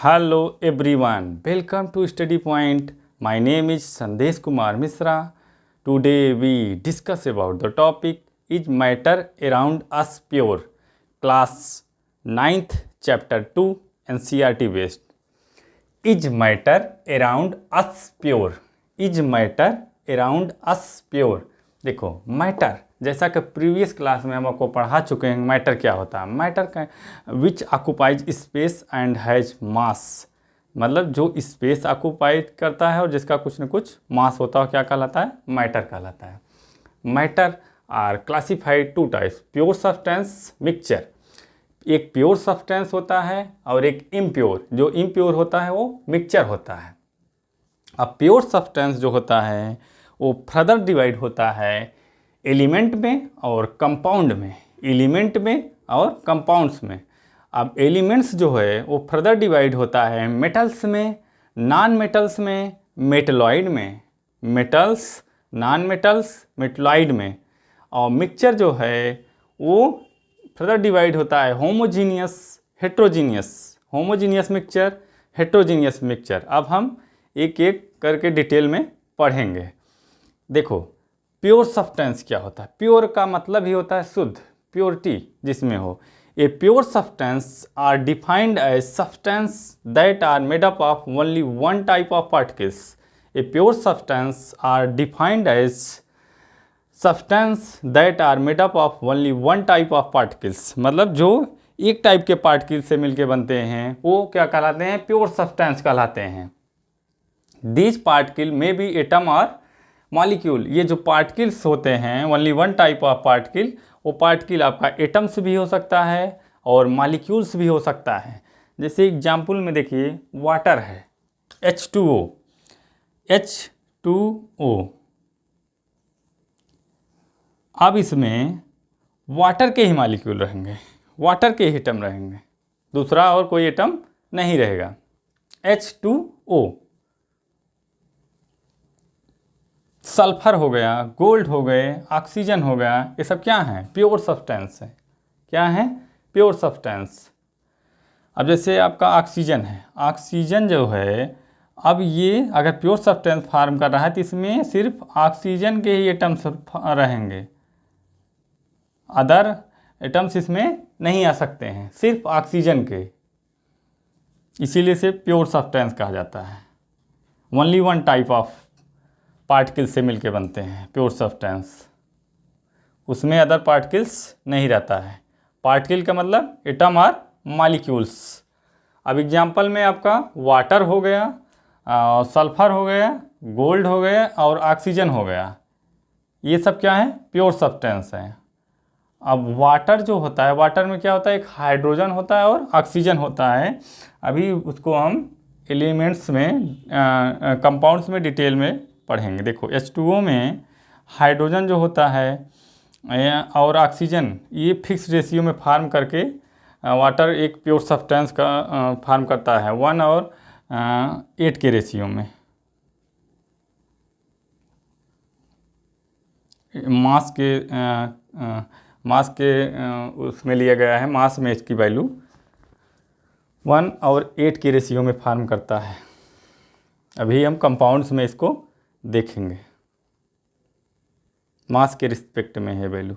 Hello everyone, welcome to Study Point. My name is Sandesh Kumar Misra. Today we discuss about the topic is matter around us pure. Class 9th chapter 2 NCERT based. Is matter around us pure? Is matter around us pure? देखो matter जैसा कि previous class में हम आपको पढ़ा चुके हैं matter क्या होता है। मैटर का which occupies space and has mass, मतलब जो स्पेस ऑक्युपाइज करता है और जिसका कुछ न कुछ मास होता है क्या कहलाता है, मैटर कहलाता है। Matter are classified two types, pure substance, mixture. एक प्योर सब्सटेंस होता है और एक इम्प्योर, जो इम्प्योर होता है वो मिक्सचर होता है। अब प्योर सब्सटेंस जो होता है वो फर्दर डिवाइड होता है एलिमेंट में और कंपाउंड में, एलिमेंट में और कंपाउंड्स में। अब एलिमेंट्स जो है वो फर्दर डिवाइड होता है मेटल्स में, नॉन मेटल्स में, मेटलॉइड में, मेटल्स, नॉन मेटल्स, मेटलॉइड में। और मिक्सचर जो है वो फर्दर डिवाइड होता है homogeneous, heterogeneous, homogeneous mixture, heterogeneous mixture. अब हम एक एक करके डिटेल में पढ़ेंगे। देखो प्योर सब्सटेंस क्या होता है। प्योर का मतलब ही होता है शुद्ध, प्योरिटी जिसमें हो। A pure substance are defined as substance that are made up of only one type of particles. A pure substance are defined as substance that are made up of only one type of particles, मतलब जो एक type के particle से मिलके बनते हैं वो क्या कहलाते हैं, प्योर सब्सटेंस कहलाते हैं। दीज पार्टिकल में बी एटम और मॉलिक्यूल, ये जो पार्टिकल्स होते हैं only one type of particle, वो पार्टिकल आपका एटम्स भी हो सकता है और मॉलिक्यूल्स भी हो सकता है। जैसे एग्जाम्पल में देखिए वाटर है H2O, H2O। अब इसमें वाटर के ही मॉलिक्यूल रहेंगे, वाटर के ही एटम रहेंगे, दूसरा और कोई एटम नहीं रहेगा। H2O, सल्फर हो गया, गोल्ड हो गए, ऑक्सीजन हो गया, ये सब क्या हैं, प्योर सब्सटेंस है। क्या है, प्योर सब्सटेंस। अब जैसे आपका ऑक्सीजन है, ऑक्सीजन जो है अब ये अगर प्योर सब्सटेंस फार्म कर रहा है तो इसमें सिर्फ ऑक्सीजन के ही एटम्स रहेंगे, अदर एटम्स इसमें नहीं आ सकते हैं, सिर्फ ऑक्सीजन के। इसीलिए से प्योर सब्सटेंस कहा जाता है। Only one type of particles से मिलके बनते हैं प्योर सब्सटेंस, उसमें अदर पार्टिकल्स नहीं रहता है। पार्टिकल का मतलब एटम और मॉलिक्यूल्स। अब एग्जांपल में आपका वाटर हो गया, सल्फर हो गया, गोल्ड हो गया और ऑक्सीजन हो गया, ये सब क्या है, प्योर सब्सटेंस है। अब वाटर जो होता है, वाटर में क्या होता है, एक हाइड्रोजन होता है और ऑक्सीजन होता है। अभी उसको हम एलिमेंट्स में, कंपाउंड्स में डिटेल में पढ़ेंगे। देखो H2O में हाइड्रोजन जो होता है और ऑक्सीजन, ये फिक्स रेशियो में फार्म करके वाटर एक प्योर सब्सटेंस का फार्म करता है 1 और 8 के रेशियो में। मास के उसमें लिया गया है, मास में इसकी वैल्यू 1 और 8 के रेशियो में फार्म करता है। अभी हम कंपाउंड्स में इसको देखेंगे, मास के रिस्पेक्ट में है वैल्यू,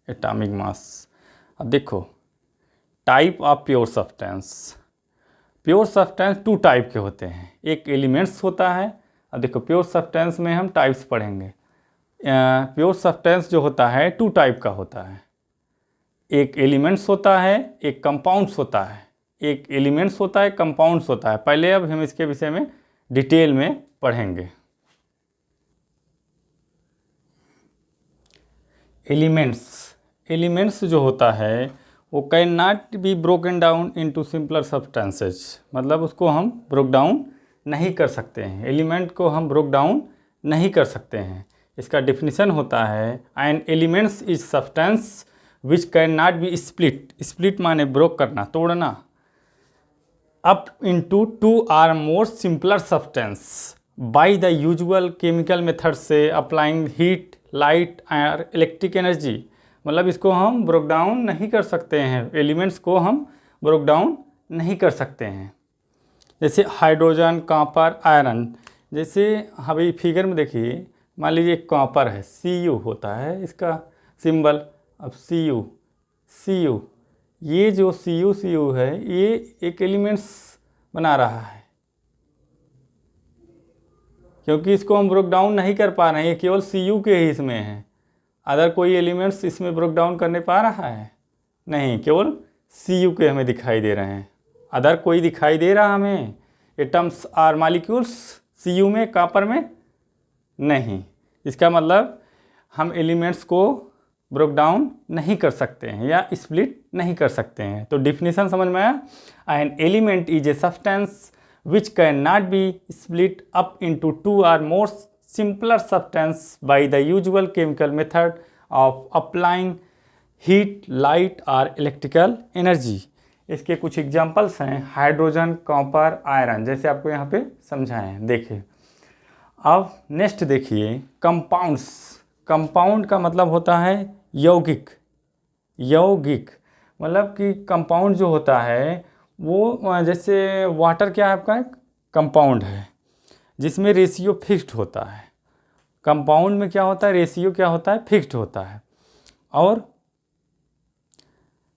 एटॉमिक मास। अब देखो type of pure substance. Pure substance 2 type के होते हैं, एक एलिमेंट्स होता है। अब देखो प्योर सब्सटेंस में हम टाइप्स पढ़ेंगे। प्योर सब्सटेंस जो होता है 2 टाइप का होता है, एक एलिमेंट्स होता है, एक कंपाउंड्स होता है। एक एलिमेंट्स होता है, कंपाउंड्स होता है। पहले अब हम इसके विषय में डिटेल में पढ़ेंगे। एलिमेंट्स जो होता है वो can not be broken down into simpler substances, मतलब उसको हम ब्रोक डाउन नहीं कर सकते हैं, एलिमेंट को हम ब्रोक डाउन नहीं कर सकते हैं। इसका डिफिनीशन होता है an elements is substance which can not be split, split माने ब्रोक करना, तोड़ना, up into 2 or more simpler substance by the usual chemical method से applying heat, light और electric energy। मतलब इसको हम ब्रोक डाउन नहीं कर सकते हैं, एलिमेंट्स को हम ब्रोक डाउन नहीं कर सकते हैं। जैसे हाइड्रोजन, कॉपर, आयरन। जैसे अभी फिगर में देखिए, मान लीजिए कॉपर है, Cu होता है इसका सिंबल। अब Cu ये जो Cu है ये एक एलिमेंट्स बना रहा है, क्योंकि इसको हम ब्रोक डाउन नहीं कर पा रहे हैं, ये केवल Cu के ही इसमें है। अदर कोई एलिमेंट्स इसमें ब्रोक डाउन करने पा रहा है? नहीं, केवल Cu के हमें दिखाई दे रहे हैं, अदर कोई दिखाई दे रहा हमें एटम्स और मॉलिक्यूल्स Cu में, कॉपर में नहीं। इसका मतलब हम एलिमेंट्स को ब्रोक डाउन नहीं कर सकते हैं या स्प्लिट नहीं कर सकते हैं। तो डिफिनीशन समझ में आया? An element is a substance which cannot be split up into two or more simpler substance by the usual chemical method of applying heat, light or electrical energy। इसके कुछ एग्जांपल्स हैं हाइड्रोजन, कॉपर, आयरन, जैसे आपको यहाँ पे समझाए हैं। देखिए अब नेक्स्ट देखिए कंपाउंड्स। कंपाउंड का मतलब होता है यौगिक। यौगिक मतलब कि कंपाउंड जो होता है वो, जैसे वाटर क्या है आपका, एक कंपाउंड है जिसमें रेशियो फिक्स्ड होता है। कंपाउंड में क्या होता है, रेशियो क्या होता है, फिक्स्ड होता है। और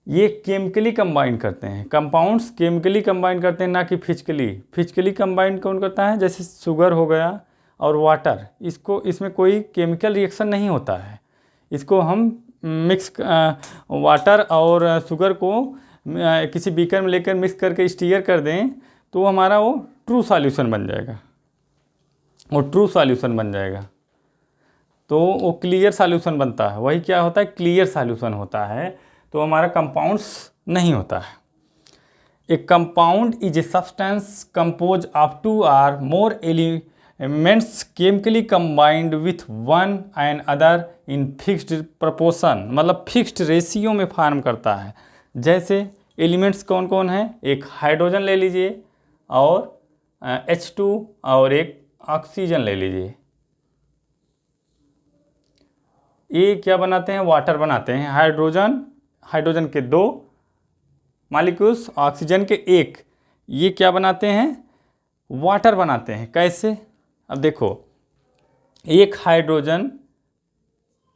ये केमिकली कंबाइन करते हैं, कंपाउंड्स केमिकली कंबाइन करते हैं, ना कि फिजिकली। फिजिकली कंबाइन कौन करता है? जैसे शुगर हो गया और वाटर, इसमें कोई केमिकल रिएक्शन नहीं होता है। इसको हम मिक्स वाटर और शुगर को किसी बीकर में लेकर मिक्स करके स्टीयर कर दें तो हमारा वो ट्रू सॉल्यूशन बन जाएगा, वो ट्रू सॉल्यूशन बन जाएगा। तो वो क्लियर सॉल्यूशन बनता है, वही क्या होता है, क्लियर सॉल्यूशन होता है। तो हमारा कंपाउंड्स नहीं होता है। A compound is a substance compose of two और more elements chemically combined with one and other in fixed proportion, मतलब फिक्स्ड रेशियो में फॉर्म करता है। जैसे एलिमेंट्स कौन कौन हैं, एक हाइड्रोजन ले लीजिए और H2 और एक ऑक्सीजन ले लीजिए। ये क्या बनाते हैं, वाटर बनाते हैं। हाइड्रोजन के 2 मॉलिक्यूल्स, ऑक्सीजन के 1, ये क्या बनाते हैं, वाटर बनाते हैं। कैसे? अब देखो एक हाइड्रोजन,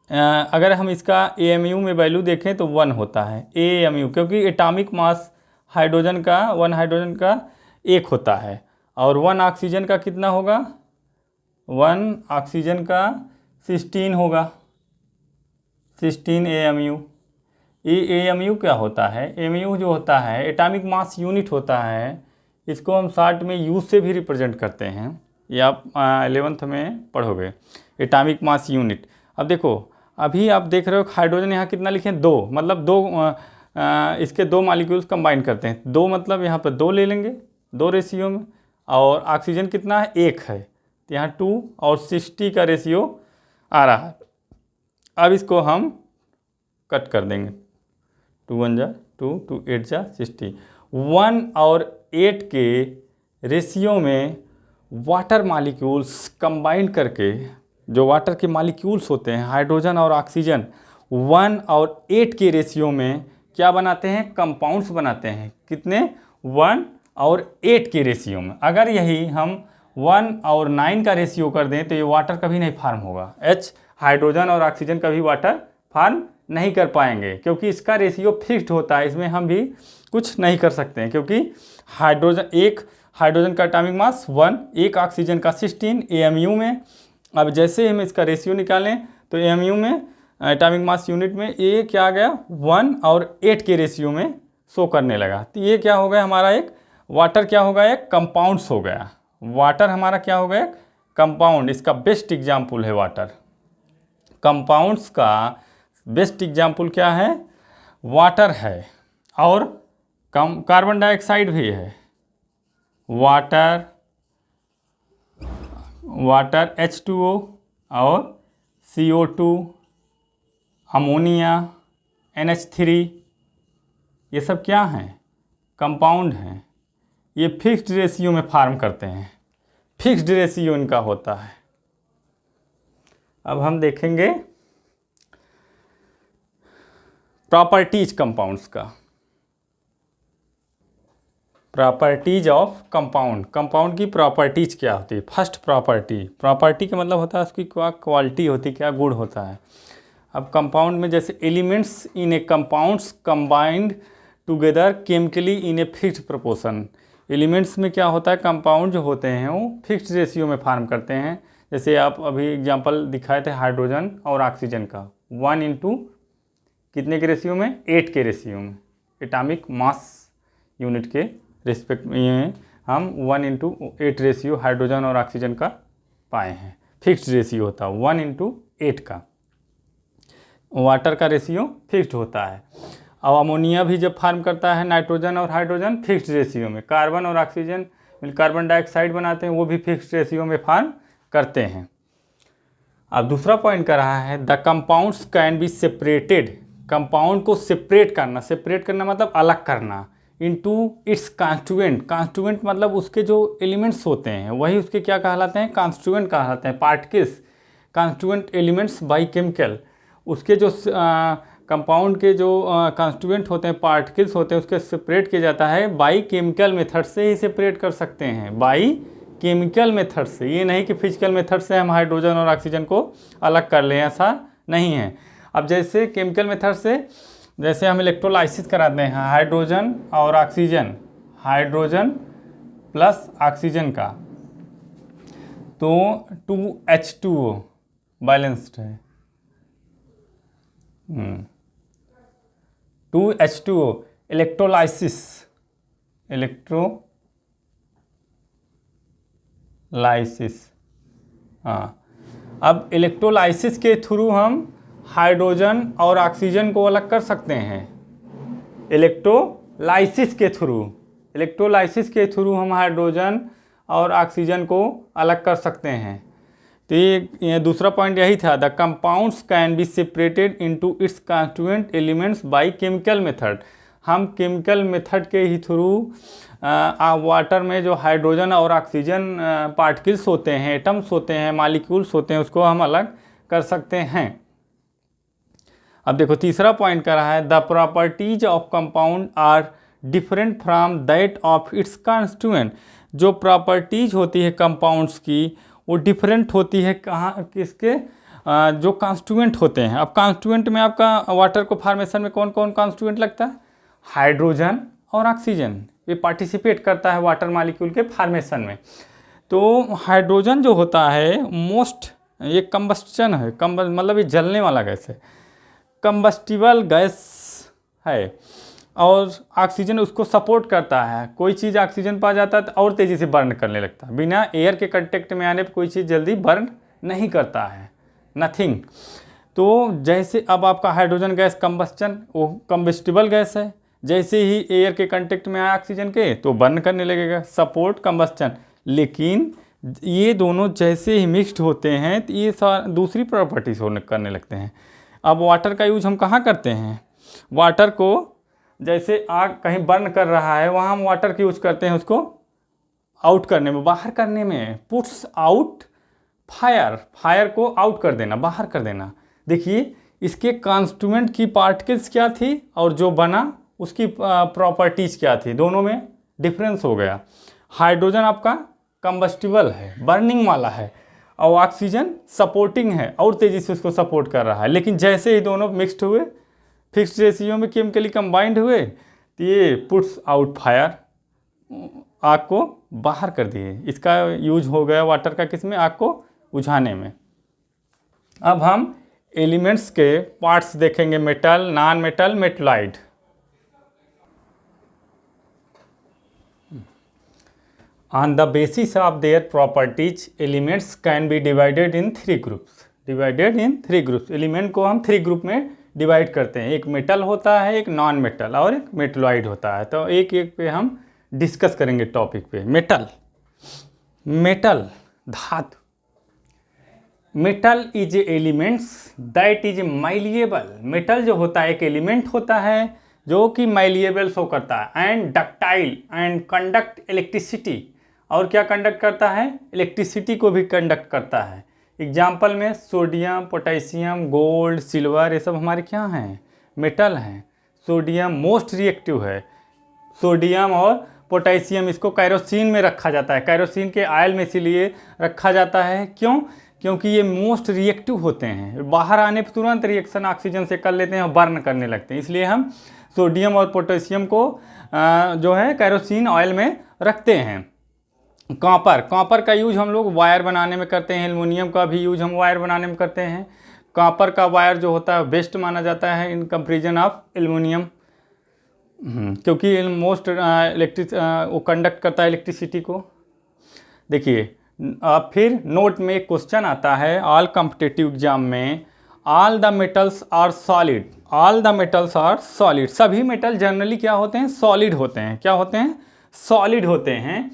अगर हम इसका AMU में वैल्यू देखें तो 1 होता है AMU, क्योंकि एटॉमिक मास हाइड्रोजन का 1 हाइड्रोजन का 1 होता है। और 1 ऑक्सीजन का कितना होगा, 1 ऑक्सीजन का 16 होगा, 16 AMU। ये AMU क्या होता है, AMU जो होता है एटॉमिक मास यूनिट होता है। इसको हम शॉर्ट में U से भी रिप्रेजेंट करते हैं, ये आप 11th में पढ़ोगे, एटॉमिक मास यूनिट। अब देखो अभी आप देख रहे हो हाइड्रोजन यहाँ कितना लिखे हैं, 2, मतलब 2 इसके 2 मॉलिक्यूल्स कंबाइन करते हैं। 2 मतलब यहाँ पर 2 ले लेंगे, 2 रेशियो में। और ऑक्सीजन कितना है, 1 है, तो यहाँ 2 और 60 का रेशियो आ रहा है। अब इसको हम कट कर देंगे, 2 1 जा 2, 2 8 जा 60। 1 और 8 के रेशियो में वाटर मॉलिक्यूल्स कंबाइन करके, जो वाटर के मॉलिक्यूल्स होते हैं हाइड्रोजन और ऑक्सीजन, 1 और 8 के रेशियो में क्या बनाते हैं, कंपाउंड्स बनाते हैं। कितने, 1 और 8 के रेशियो में। अगर यही हम 1 और 9 का रेशियो कर दें तो ये वाटर कभी नहीं फॉर्म होगा। हाइड्रोजन और ऑक्सीजन कभी वाटर फॉर्म नहीं कर पाएंगे, क्योंकि इसका रेशियो फिक्स्ड होता है, इसमें हम भी कुछ नहीं कर सकते हैं। क्योंकि एक हाइड्रोजन का एटॉमिक मास 1, एक ऑक्सीजन का 16 AMU में। अब जैसे हम इसका रेशियो निकालें तो AMU में, एटॉमिक मास यूनिट में, ये क्या आ गया, 1 और 8 के रेशियो में शो करने लगा। तो ये क्या हो गया हमारा, एक वाटर क्या होगा, एक कंपाउंड्स हो गया। वाटर हमारा क्या हो गया, एक कंपाउंड। इसका बेस्ट एग्जाम्पल है वाटर। कंपाउंड्स का बेस्ट एग्जाम्पल क्या है, वाटर है। और कार्बन डाइऑक्साइड भी है, वाटर H2O और CO2, अमोनिया, NH3, ये सब क्या हैं, कंपाउंड हैं। ये फिक्स्ड रेशियो में फॉर्म करते हैं, फिक्स्ड रेशियो इनका होता है। अब हम देखेंगे प्रॉपर्टीज कंपाउंड्स का। Properties of compound. कंपाउंड की प्रॉपर्टीज क्या होती है? फर्स्ट प्रॉपर्टी का मतलब होता है उसकी क्या क्वालिटी होती है, क्या गुण होता है। अब कंपाउंड में जैसे elements in A compounds combined together chemically in a fixed proportion. Elements में क्या होता है, कंपाउंड जो होते हैं वो फिक्स्ड रेशियो में फॉर्म करते हैं। जैसे आप अभी एग्जांपल दिखाए थे हाइड्रोजन और ऑक्सीजन का, 1 कितने के रेशियो में, 8 के रेशियो में, एटॉमिक मास यूनिट के रिस्पेक्ट में हम 1:8 रेशियो हाइड्रोजन और ऑक्सीजन का पाए हैं। फिक्स्ड रेशियो होता है 1:8 का। वाटर का रेशियो फिक्स्ड होता है। अब अमोनिया भी जब फार्म करता है नाइट्रोजन और हाइड्रोजन फिक्स्ड रेशियो में, कार्बन और ऑक्सीजन कार्बन डाइऑक्साइड बनाते हैं वो भी फिक्स्ड रेशियो में फार्म करते हैं। अब दूसरा पॉइंट कर रहा है the compounds can be separated. Compound को सेपरेट करना मतलब अलग करना, इनटू इट्स कॉन्स्टिट्यूएंट। कॉन्स्टिट्यूएंट मतलब उसके जो एलिमेंट्स होते हैं वही उसके क्या कहलाते हैं, कॉन्स्टिट्यूएंट कहलाते हैं। Particles constituent elements by chemical, उसके जो कंपाउंड के जो कॉन्स्टिट्यूएंट होते हैं, पार्टिकल्स होते हैं, उसके सेपरेट किया जाता है बाई केमिकल मेथड से ही सेपरेट कर सकते हैं, बाई केमिकल मेथड से। ये नहीं कि फिजिकल मेथड से हम हाइड्रोजन और ऑक्सीजन को अलग कर लें, ऐसा नहीं है। अब जैसे केमिकल मेथड से जैसे हम इलेक्ट्रोलाइसिस कराते हैं हाइड्रोजन और ऑक्सीजन, हाइड्रोजन प्लस ऑक्सीजन का, तो 2H2O बैलेंस्ड है, 2H2O इलेक्ट्रोलाइसिस हाँ। अब इलेक्ट्रोलाइसिस के थ्रू हम हाइड्रोजन और ऑक्सीजन को अलग कर सकते हैं। इलेक्ट्रोलाइसिस के थ्रू हम हाइड्रोजन और ऑक्सीजन को अलग कर सकते हैं। तो ये दूसरा पॉइंट यही था, the compounds can be separated into its constituent elements by chemical method. हम केमिकल मेथड के ही थ्रू वाटर में जो हाइड्रोजन और ऑक्सीजन पार्टिकल्स होते हैं, एटम्स होते हैं, मॉलिक्यूल्स होते हैं, उसको हम अलग कर सकते हैं। अब देखो तीसरा पॉइंट कर रहा है the properties of compound are different from that of its constituent. जो प्रॉपर्टीज होती है कंपाउंड्स की वो डिफरेंट होती है किसके, जो कॉन्स्टिट्यूएंट होते हैं। अब कॉन्स्टिट्यूएंट में आपका वाटर को फॉर्मेशन में कौन कौन कॉन्स्टिट्यूएंट लगता है, हाइड्रोजन और ऑक्सीजन, ये पार्टिसिपेट करता है वाटर मॉलिक्यूल के फॉर्मेशन में। तो हाइड्रोजन जो होता है मोस्ट, ये कंबस्टन है, मतलब ये जलने वाला गैस है, कंबस्टिबल गैस है, और ऑक्सीजन उसको सपोर्ट करता है। कोई चीज़ ऑक्सीजन पा जाता है तो और तेज़ी से बर्न करने लगता है, बिना एयर के कांटेक्ट में आने पर कोई चीज़ जल्दी बर्न नहीं करता है, नथिंग। तो जैसे अब आपका हाइड्रोजन गैस कंबस्टन, वो कंबस्टिबल गैस है, जैसे ही एयर के कांटेक्ट में आया ऑक्सीजन के तो बर्न करने लगेगा, सपोर्ट कंबस्टन। लेकिन ये दोनों जैसे ही मिक्स्ड होते हैं तो ये दूसरी प्रॉपर्टीज करने लगते हैं। अब वाटर का यूज हम कहाँ करते हैं, वाटर को जैसे आग कहीं बर्न कर रहा है वहाँ हम वाटर का यूज करते हैं उसको आउट करने में, बाहर करने में, पुट्स आउट फायर, फायर को आउट कर देना, बाहर कर देना। देखिए इसके कॉन्स्टिट्यूएंट की पार्टिकल्स क्या थी और जो बना उसकी प्रॉपर्टीज क्या थी, दोनों में डिफरेंस हो गया। हाइड्रोजन आपका कंबस्टिबल है, बर्निंग वाला है, और ऑक्सीजन सपोर्टिंग है, और तेज़ी से उसको सपोर्ट कर रहा है। लेकिन जैसे ही दोनों मिक्स्ड हुए, फिक्स्ड रेशियो में केमिकली कंबाइंड हुए, तो ये पुट्स आउट फायर, आग को बाहर कर दिए। इसका यूज हो गया वाटर का किस में, आग को बुझाने में। अब हम एलिमेंट्स के पार्ट्स देखेंगे, metal, non metal, metalloid. On the basis of their properties, elements can be divided in 3 groups. Element को हम 3 ग्रुप में डिवाइड करते हैं। एक मेटल होता है, एक नॉन मेटल और एक मेटलॉइड होता है। तो एक एक पे हम डिस्कस करेंगे टॉपिक पे। मेटल धातु, metal is elements that is malleable. Metal जो होता है एक एलिमेंट होता है जो कि माइलिएबल शो करता है, and ductile and conduct electricity, और क्या कंडक्ट करता है, इलेक्ट्रिसिटी को भी कंडक्ट करता है। एग्जाम्पल में सोडियम, पोटेशियम, गोल्ड, सिल्वर, ये सब हमारे क्या हैं, मेटल हैं। सोडियम मोस्ट रिएक्टिव है, सोडियम और पोटेशियम, इसको कैरोसिन में रखा जाता है, कैरोसिन के ऑयल में इसीलिए रखा जाता है। क्यों? क्योंकि ये मोस्ट रिएक्टिव होते हैं, बाहर आने पर तुरंत रिएक्शन ऑक्सीजन से कर लेते हैं और बर्न करने लगते हैं, इसलिए हम सोडियम और पोटेशियम को जो है कैरोसिन ऑयल में रखते हैं। कॉपर का यूज हम लोग वायर बनाने में करते हैं, एल्युमिनियम का भी यूज हम वायर बनाने में करते हैं। कॉपर का वायर जो होता है बेस्ट माना जाता है इन कंपेरिजन ऑफ एल्युमिनियम, क्योंकि मोस्ट वो कंडक्ट करता है इलेक्ट्रिसिटी को। देखिए फिर नोट में एक क्वेश्चन आता है ऑल कॉम्पिटिटिव एग्जाम में, all the metals are solid, all the metals are solid, सभी मेटल जनरली क्या होते हैं? सॉलिड होते हैं। क्या होते हैं? सॉलिड होते हैं,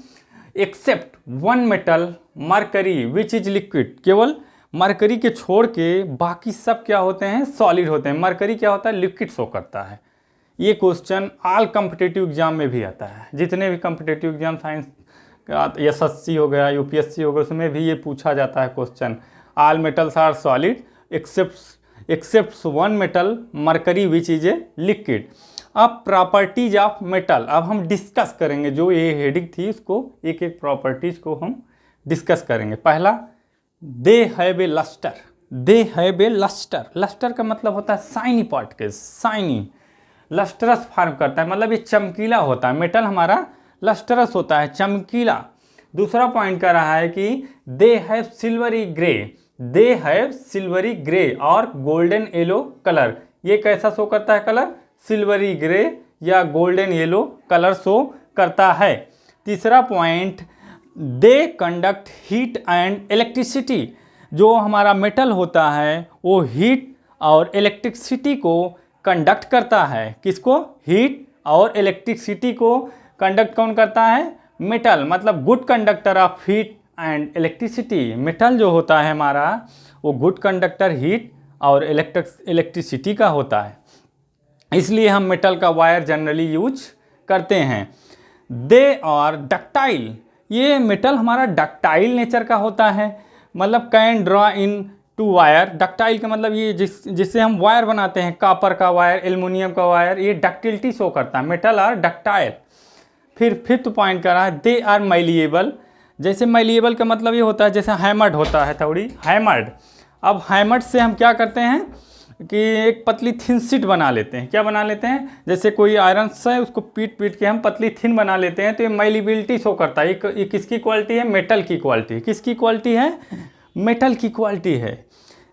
accept one metal mercury which is liquid, केवल मरकरी के छोड़ के बाकी सब क्या होते हैं? सॉलिड होते हैं। मरकरी क्या होता है? लिक्विड शो करता है। ये क्वेश्चन ऑल कॉम्पिटिटिव एग्जाम में भी आता है, जितने भी कॉम्पिटिटिव एग्जाम साइंस SSC हो गया, UPSC हो गया, उसमें भी ये पूछा जाता है question, all metals are solid except one metal mercury which is a liquid. अब प्रॉपर्टीज ऑफ मेटल अब हम डिस्कस करेंगे, जो ये हेडिंग थी इसको एक एक प्रॉपर्टीज को हम डिस्कस करेंगे। पहला, they have a lustre, they have a lustre, lustre का मतलब होता है shiny particles, shiny, lustrous form करता है, मतलब ये चमकीला होता है, मेटल हमारा लस्टरस होता है, चमकीला। दूसरा पॉइंट कर रहा है कि they have silvery grey, they have silvery grey और गोल्डन येलो कलर, ये कैसा शो करता है कलर? सिल्वरी ग्रे या गोल्डन येलो कलर शो करता है। तीसरा point, they conduct heat and electricity, जो हमारा मेटल होता है वो हीट और इलेक्ट्रिसिटी को कंडक्ट करता है। किसको? हीट और इलेक्ट्रिसिटी को कंडक्ट कौन करता है? मेटल, मतलब good conductor of heat and electricity. Metal जो होता है हमारा वो गुड कंडक्टर हीट और इलेक्ट्रिसिटी का होता है, इसलिए हम मेटल का वायर जनरली यूज करते हैं। दे आर डक्टाइल, ये मेटल हमारा डक्टाइल नेचर का होता है, मतलब can draw into wire, ductile का मतलब ये जिससे हम वायर बनाते हैं, कॉपर का वायर, एल्युमिनियम का वायर, ये डक्टिलिटी शो करता है, मेटल आर डक्टाइल। फिर फिफ्थ पॉइंट कर रहा है, दे आर मैलिएबल, जैसे मैलिएबल का मतलब ये होता है जैसे हैमर्ड होता है, थोड़ी हैमर्ड। अब हैमर्ड से हम क्या करते हैं कि एक पतली थिन शीट बना लेते हैं। क्या बना लेते हैं? जैसे कोई आयरन से उसको पीट के हम पतली थिन बना लेते हैं, तो ये मैलिबिलिटी शो करता है। ये किसकी क्वालिटी है? मेटल की क्वालिटी। किसकी क्वालिटी है? मेटल की क्वालिटी है।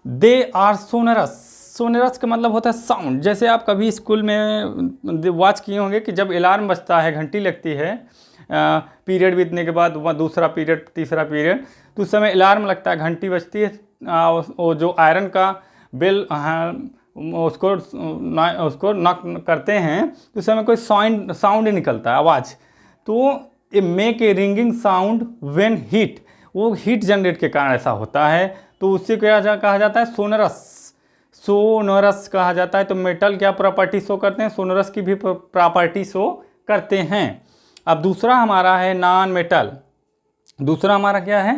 दे आर सोनरस, सोनरस का मतलब होता है साउंड। जैसे आप कभी स्कूल में वॉच किए होंगे कि जब अलार्म बजता है, घंटी लगती है, पीरियड बीतने के बाद दूसरा पीरियड, तीसरा पीरियड, तो उस समय अलार्म लगता है, घंटी बजती है, वो जो आयरन का बेल उसको नॉक करते हैं तो उस समय कोई साउंड निकलता है, आवाज़, तो a make a ringing sound when heat, वो हीट जनरेट के कारण ऐसा होता है, तो उससे क्या कहा जाता है? सोनरस, सोनरस कहा जाता है। तो मेटल क्या प्रॉपर्टी शो करते हैं? सोनरस की भी प्रॉपर्टी शो करते हैं। अब दूसरा हमारा है नॉन मेटल, दूसरा हमारा क्या है?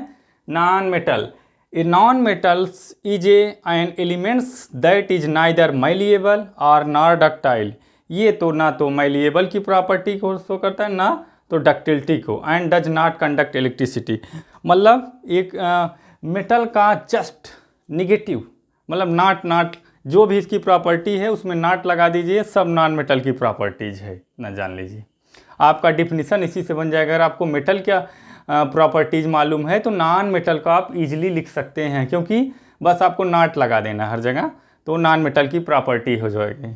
Non metal. A non metals is an elements that is neither malleable और नॉर डक्टाइल, ये तो ना तो मैलिएबल की प्रॉपर्टी को शो करता है ना तो डक्टिलिटी को, and does not conduct electricity, मतलब एक मेटल का जस्ट निगेटिव, मतलब नॉट जो भी इसकी प्रॉपर्टी है उसमें नॉट लगा दीजिए, सब नॉन मेटल की प्रॉपर्टीज है ना, जान लीजिए। आपका डिफिनीशन इसी से बन जाएगा। अगर आपको मेटल क्या प्रॉपर्टीज मालूम है तो नॉन मेटल को आप इजीली लिख सकते हैं, क्योंकि बस आपको नॉट लगा देना हर जगह, तो नॉन मेटल की प्रॉपर्टी हो जाएगी।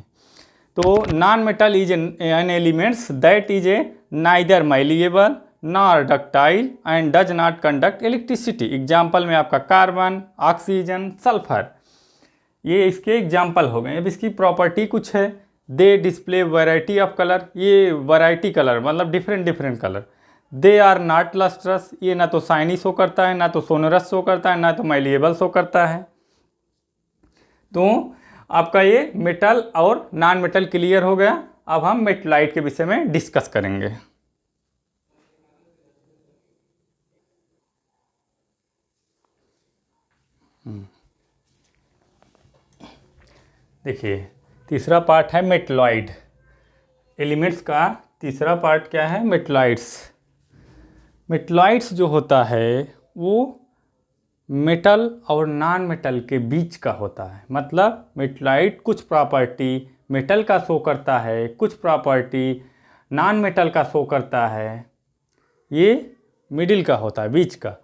तो non metal is an elements that is a neither malleable nor ductile and does not conduct electricity. Example में आपका कार्बन, ऑक्सीजन, सल्फर, ये इसके एग्जाम्पल हो गए। अब इसकी प्रॉपर्टी कुछ है, they display variety of colour, ये वैरायटी कलर मतलब different colour. They are not lustrous, ये ना तो शाइनी शो करता है, ना तो सोनरस शो करता है, ना तो मैलिएबल शो करता है। तो आपका ये मेटल और नॉन मेटल क्लियर हो गया। अब हम मेटलाइट के विषय में डिस्कस करेंगे। देखिए तीसरा पार्ट है मेटलॉइड, एलिमेंट्स का तीसरा पार्ट क्या है, मेटलॉइड्स। मेटलॉइड्स जो होता है वो मेटल और नॉन मेटल के बीच का होता है। मतलब मेटलॉइड कुछ प्रॉपर्टी मेटल का शो करता है, कुछ प्रॉपर्टी नॉन मेटल का शो करता है। ये मिडिल का होता है, बीच का।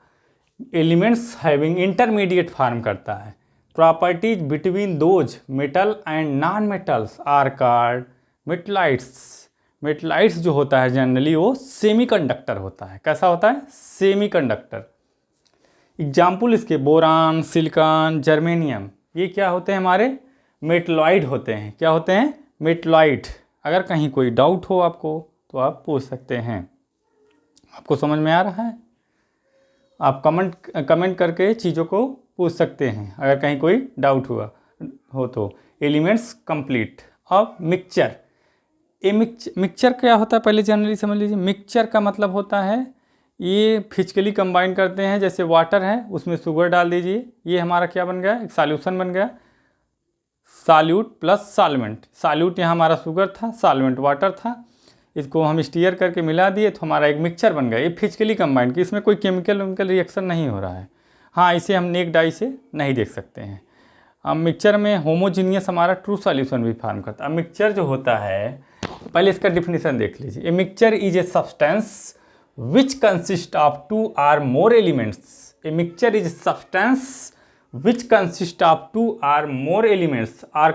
एलिमेंट्स हैविंग इंटरमीडिएट फॉर्म करता है। Properties between those metal and non metals are called metalloids. Metalloids जो होता है जनरली वो सेमीकंडक्टर होता है। कैसा होता है, सेमीकंडक्टर। एग्जाम्पल इसके बोरान, सिलिकॉन, जर्मेनियम, ये क्या होते हैं, हमारे मेटलॉइड होते हैं। क्या होते हैं, मेटलॉइड। अगर कहीं कोई डाउट हो आपको तो आप पूछ सकते हैं। आपको समझ में आ रहा है? आप कमेंट करके चीज़ों को पूछ सकते हैं अगर कहीं कोई डाउट हुआ हो तो। Elements complete. अब मिक्सचर। ये मिक्सचर क्या होता है पहले जनरली समझ लीजिए। मिक्सचर का मतलब होता है ये फिजिकली कंबाइन करते हैं। जैसे वाटर है, उसमें शुगर डाल दीजिए, ये हमारा क्या बन गया, एक सॉल्यूशन बन गया। Solute plus solvent. सॉल्यूट यहाँ हमारा शुगर था, सॉल्वेंट वाटर था। इसको हम स्टीयर करके मिला दिए तो हमारा एक मिक्सचर बन गया। ये फिजिकली कंबाइन कि इसमें कोई केमिकल रिएक्शन नहीं हो रहा है। हाँ, इसे हम नेक डाई से नहीं देख सकते हैं। अब मिक्सचर में होमोजीनियस हमारा ट्रू सॉल्यूशन भी फॉर्म करता है। अब मिक्सचर जो होता है, पहले इसका डिफिनीशन देख लीजिए। A mixture is a substance which consist of two or more elements. A mixture is a substance which consists of two or more elements or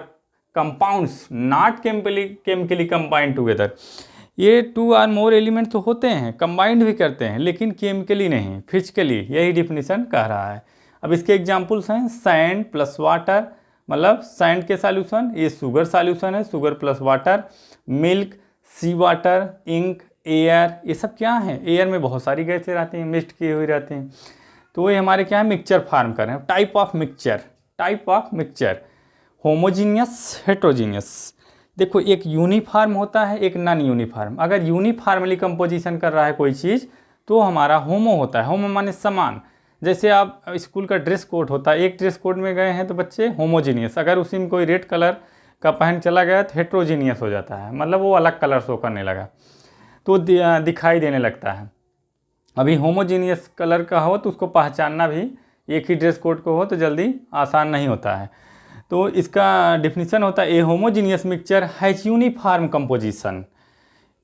compounds not chemically combined together. ये to और मोर element तो होते हैं, combined भी करते हैं, लेकिन chemically नहीं, फिजिकली। यही डिफिनीशन कह रहा है। अब इसके एग्जांपल्स हैं सैंड प्लस वाटर, मतलब सैंड के सॉल्यूशन, ये शुगर सॉल्यूशन है, शुगर प्लस वाटर। मिल्क, सी वाटर, इंक, एयर, ये सब क्या है, एयर में बहुत सारी गैसें रहती हैं, मिक्स किए हुए रहते हैं। तो ये हमारे क्या है, मिक्सचर फॉर्म कर रहे हैं। Type of mixture, type of mixture homogeneous, heterogeneous. देखो, एक यूनिफॉर्म होता है, एक नॉन यूनिफॉर्म। अगर यूनिफॉर्मली कंपोजिशन कर रहा है कोई चीज़ तो हमारा होमो होता है। होमो माने समान। जैसे आप स्कूल का ड्रेस कोड होता है, एक ड्रेस कोड में गए हैं तो बच्चे होमोजीनियस। अगर उसी में कोई रेड कलर का पहन चला गया तो हेट्रोजीनियस हो जाता है, मतलब वो अलग कलर शो करने लगा तो दिखाई देने लगता है। अभी होमोजीनियस कलर का हो तो उसको पहचानना भी, एक ही ड्रेस कोड को हो तो जल्दी आसान नहीं होता है। तो इसका डिफिनीशन होता है a homogeneous mixture has uniform composition.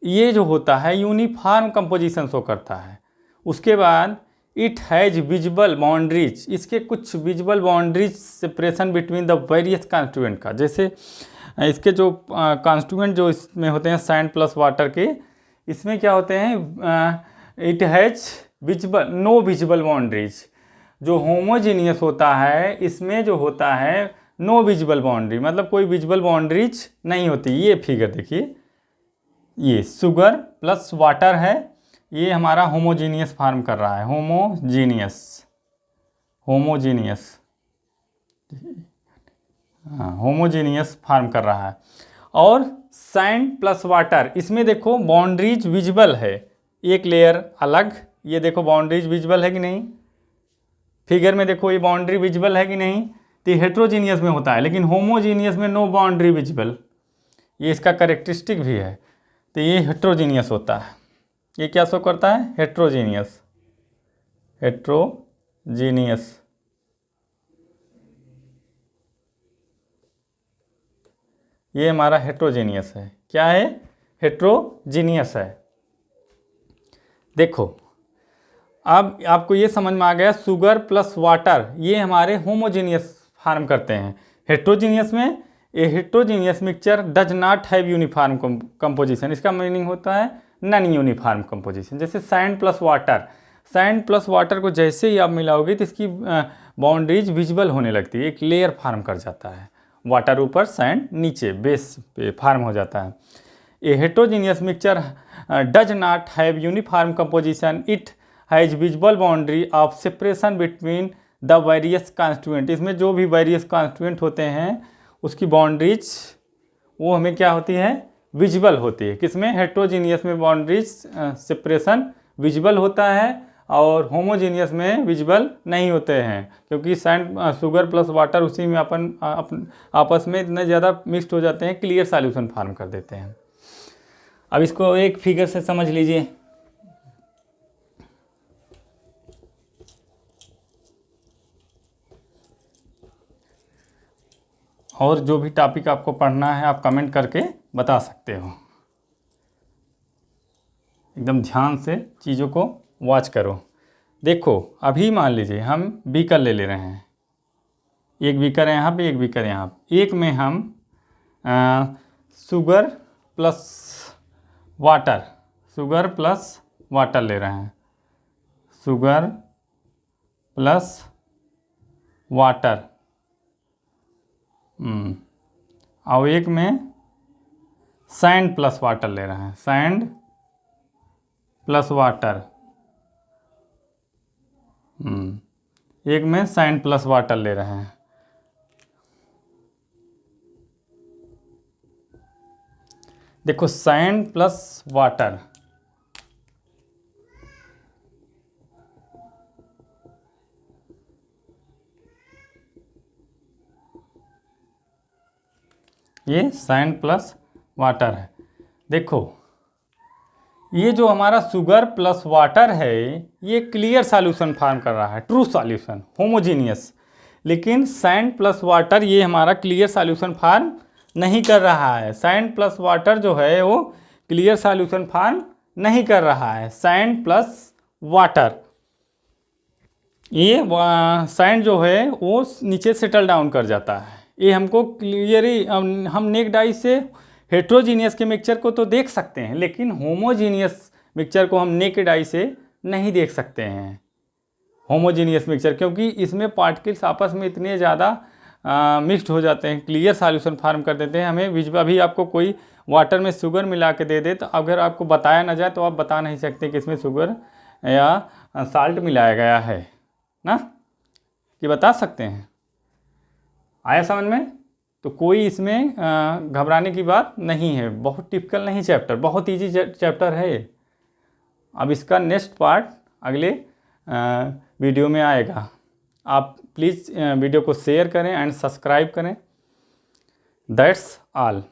ये जो होता है यूनिफॉर्म कंपोजिशन शो करता है। उसके बाद इट हैज विजिबल बाउंड्रीज, इसके कुछ visible boundaries separation between the various constituent का। जैसे इसके जो कॉन्स्टिट्यूएंट जो इसमें होते हैं सैंड प्लस वाटर के, इसमें क्या होते हैं, it has visible no visible boundaries. जो होमोजीनियस होता है इसमें जो होता है नो विजिबल बाउंड्री, मतलब कोई विजिबल बाउंड्रीज नहीं होती। ये फिगर देखिए, ये शुगर प्लस वाटर है, ये हमारा होमोजीनियस फॉर्म कर रहा है। होमोजीनियस, होमोजीनियस, हाँ, होमोजीनियस फॉर्म कर रहा है। और सैंड प्लस वाटर, इसमें देखो बाउंड्रीज विजिबल है, एक लेयर अलग। ये देखो बाउंड्रीज विजिबल है कि नहीं, फिगर में देखो ये बाउंड्री विजिबल है कि नहीं। तो ये हेट्रोजीनियस में होता है, लेकिन होमोजीनियस में नो बाउंड्री विजिबल, ये इसका कैरेक्टरिस्टिक भी है। तो ये हेट्रोजीनियस होता है। ये क्या शो करता है, हेट्रोजीनियस, हेट्रोजीनियस। ये हमारा हेट्रोजीनियस है। क्या है, हेट्रोजीनियस है। देखो, अब आपको ये समझ में आ गया, शुगर प्लस वाटर ये हमारे होमोजीनियस फॉर्म करते हैं। हेट्रोजीनियस में, a heterogeneous mixture does not have uniform composition. इसका मीनिंग होता है नॉन यूनिफॉर्म कंपोजिशन। जैसे sand plus water, sand plus water को जैसे ही आप मिलाओगे तो इसकी बाउंड्रीज विजिबल होने लगती है, एक लेयर फॉर्म कर जाता है। वाटर ऊपर, सैंड नीचे, बेस पे फॉर्म हो जाता है। A heterogeneous mixture does not have uniform composition, it has visible boundary of separation between the various constituent. इसमें जो भी वेरियस कॉन्स्टिट्यूएंट होते हैं उसकी बाउंड्रीज वो हमें क्या होती है, विजिबल होती है। किसमें, हेट्रोजीनियस में बाउंड्रीज सेपरेशन विजिबल होता है और होमोजीनियस में विजिबल नहीं होते हैं, क्योंकि सैंड शुगर प्लस वाटर उसी में आपस में इतने ज़्यादा मिक्सड हो जाते हैं, क्लियर सॉल्यूशन फॉर्म कर देते हैं। अब इसको एक फिगर से समझ लीजिए। और जो भी टॉपिक आपको पढ़ना है आप कमेंट करके बता सकते हो। एकदम ध्यान से चीज़ों को वॉच करो। देखो अभी मान लीजिए हम बीकर ले रहे हैं, एक बीकर है यहाँ पे, एक बीकर यहाँ पे। एक में हम शुगर प्लस वाटर ले रहे हैं, शुगर प्लस वाटर। और एक में सैंड प्लस वाटर ले रहे हैं, सैंड प्लस वाटर। एक में सैंड प्लस वाटर ले रहे हैं। देखो सैंड प्लस वाटर, ये सैंड प्लस वाटर है। देखो ये जो हमारा शुगर प्लस वाटर है ये क्लियर सॉल्यूशन फॉर्म कर रहा है, ट्रू सॉल्यूशन, होमोजीनियस। लेकिन सैंड प्लस वाटर ये हमारा क्लियर सॉल्यूशन फॉर्म नहीं कर रहा है। सैंड प्लस वाटर जो है वो क्लियर सॉल्यूशन फॉर्म नहीं कर रहा है। सैंड प्लस वाटर, ये सैंड जो है वो नीचे सेटल डाउन कर जाता है। ये हमको क्लियरली हम नेक्ड आई से हेट्रोजीनियस के मिक्सचर को तो देख सकते हैं, लेकिन होमोजीनियस मिक्सचर को हम नेकेड आई से नहीं देख सकते हैं। होमोजीनियस मिक्सचर क्योंकि इसमें पार्टिकल्स आपस में इतने ज़्यादा मिक्स्ड हो जाते हैं, क्लियर सॉल्यूशन फॉर्म कर देते हैं। हमें अभी आपको कोई वाटर में शुगर मिला के दे दे तो अगर आपको बताया ना जाए तो आप बता नहीं सकते कि इसमें शुगर या साल्ट मिलाया गया है ना, कि बता सकते हैं। आया समझ में? तो कोई इसमें घबराने की बात नहीं है। बहुत टिपिकल नहीं चैप्टर, बहुत इजी चैप्टर है। अब इसका नेक्स्ट पार्ट अगले वीडियो में आएगा। आप प्लीज़ वीडियो को शेयर करें एंड सब्सक्राइब करें। That's all.